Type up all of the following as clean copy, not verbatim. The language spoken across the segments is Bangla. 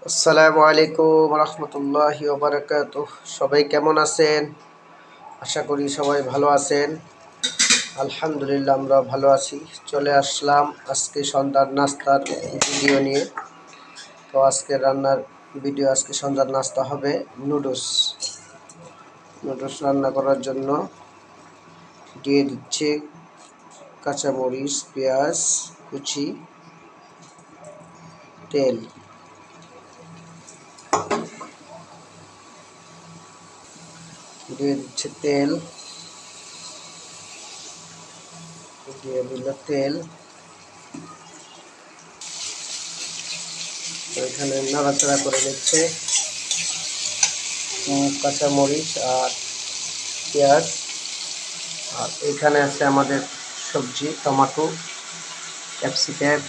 আসসালামু আলাইকুম রহমতুল্লাহি ওয়া বারাকাতুহু। সবাই কেমন আছেন? আশা করি সবাই ভালো আছেন। আলহামদুলিল্লাহ আমরা ভালো আছি। চলে আসলাম আজকে সন্ধ্যার নাস্তার ভিডিও নিয়ে। তো আজকে রান্নার ভিডিও, আজকে সন্ধ্যার নাস্তা হবে নুডলস। নুডলস রান্না করার জন্য দিয়ে দিচ্ছে কাঁচামরিচ, পেঁয়াজ কুচি, তেল। দিয়ে দিচ্ছে তেল, দিয়ে দিল তেল। তো এখানে নাড়াচাড়া করে নিচ্ছে কাঁচামরিচ আর পেঁয়াজ। আর এখানে আছে আমাদের সবজি, টমেটো, ক্যাপসিকাম,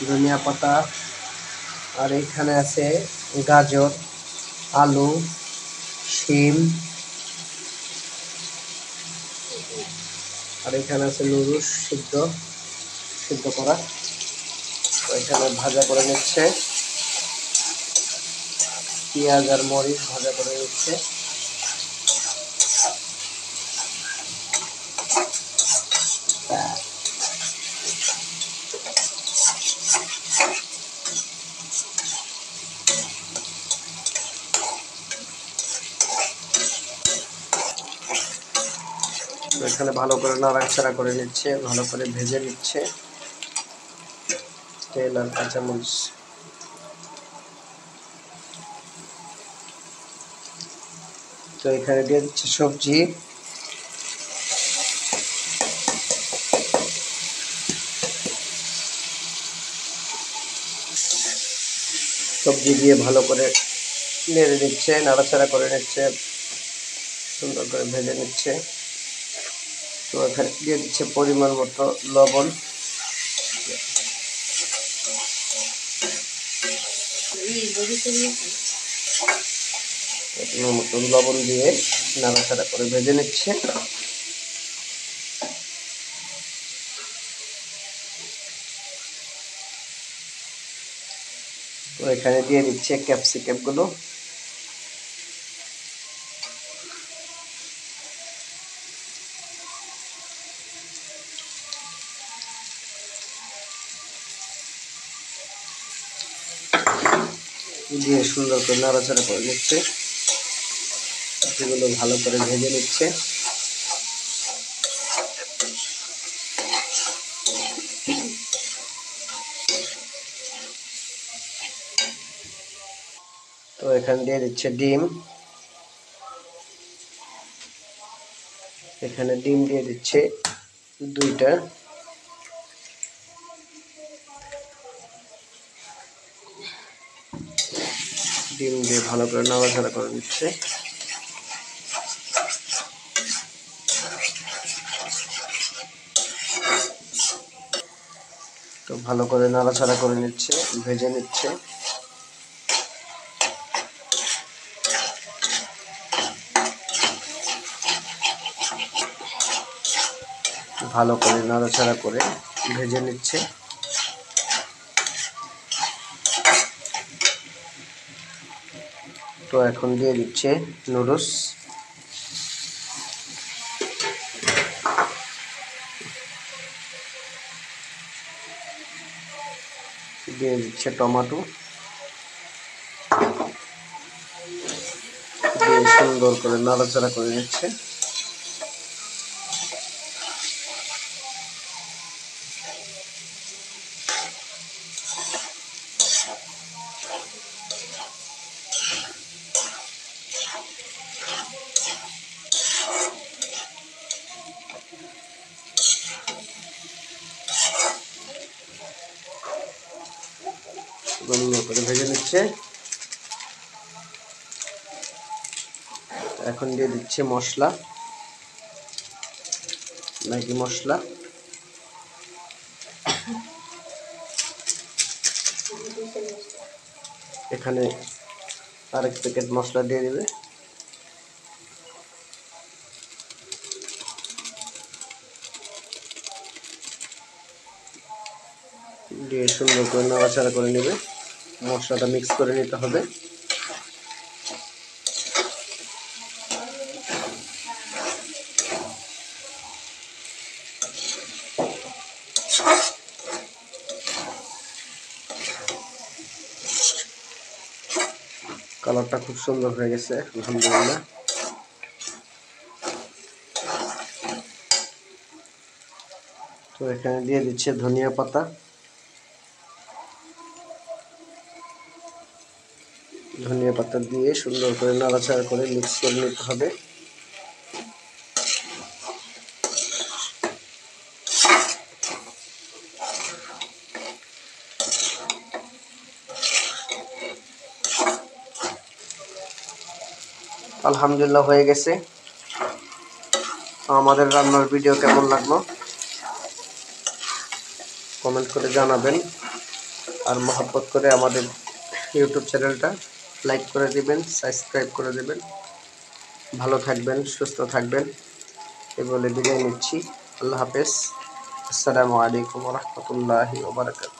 ধনিয়া পাতা। আর এখানে আছে গাজর, আলু, শিম। আর এখানে আছে নুডলস সিদ্ধ করা। তো এখানে ভাজা করে নিচ্ছে, পেঁয়াজ আর মরিচ ভাজা করে নিচ্ছে। তো এখানে ভালো করে নাড়াচাড়া করে নিচ্ছে, ভালো করে ভেজে নিচ্ছে তেল আর কাঁচামরিচ। তো এখানে দিয়ে দিচ্ছে সবজি। সবজি দিয়ে ভালো করে নেড়ে নিচ্ছে, নাড়াচাড়া করে নিচ্ছে, সুন্দর করে ভেজে নিচ্ছে। তো এখানে দিয়ে দিচ্ছে পরিমাণ মতো লবণ। মতন লবণ দিয়ে নাড়াচাড়া করে ভেজে নিচ্ছে। তো এখানে দিয়ে দিচ্ছে ক্যাপসিকাম গুলো। দিয়ে সুন্দর করে নাড়াচাড়া করে নিচ্ছে, এগুলো ভালো করে ভেজে নিচ্ছে। তো এখানে দিয়ে দিচ্ছে ডিম। এখানে ডিম দিয়ে দিচ্ছে 2টা। ডিম দিয়ে ভালো করে নাড়াচাড়া করে নিচ্ছে। তো ভালো করে নাড়াচাড়া করে নিচ্ছে, ভেজে নিচ্ছে। ভালো করে নাড়াচাড়া করে ভেজে নিচ্ছে। তো এখন দিয়ে দিচ্ছে নুডলস। দিয়ে দিচ্ছে টমেটো, দিয়ে সুন্দর করে নাড়াচাড়া করে নিচ্ছে। সুন্দর করে ভেজে নিচ্ছে। এখন দিয়ে দিচ্ছে মশলা, ম্যাগি মশলা। এখানে আরেক প্যাকেট মশলা দিয়ে দিবে। দিয়ে সুন্দর করে নাড়াচাড়া করে নেবে। মশলাটা মিক্স করে নিতে হবে। কালারটা খুব সুন্দর হয়ে গেছে আলহামদুলিল্লাহ। তো এখানে দিয়ে দিচ্ছে ধনিয়া পাতা। ধনিয়া পাতা দিয়ে সুন্দর করে নাড়াচাড়া করে মিক্স করে নিতে হবে। আলহামদুলিল্লাহ হয়ে গেছে। আমাদের রান্নার ভিডিও কেমন লাগলো কমেন্ট করে জানাবেন, আর মহব্বত করে আমাদের ইউটিউব চ্যানেলটা লাইক করে দিবেন, সাবস্ক্রাইব করে দেবেন। ভালো থাকবেন, সুস্থ থাকবেন, এই বলে বিদায় নিচ্ছি। আল্লাহ হাফেজ। আসসালামু আলাইকুম ওয়া রাহমাতুল্লাহি ওয়া বারাকাতুহু।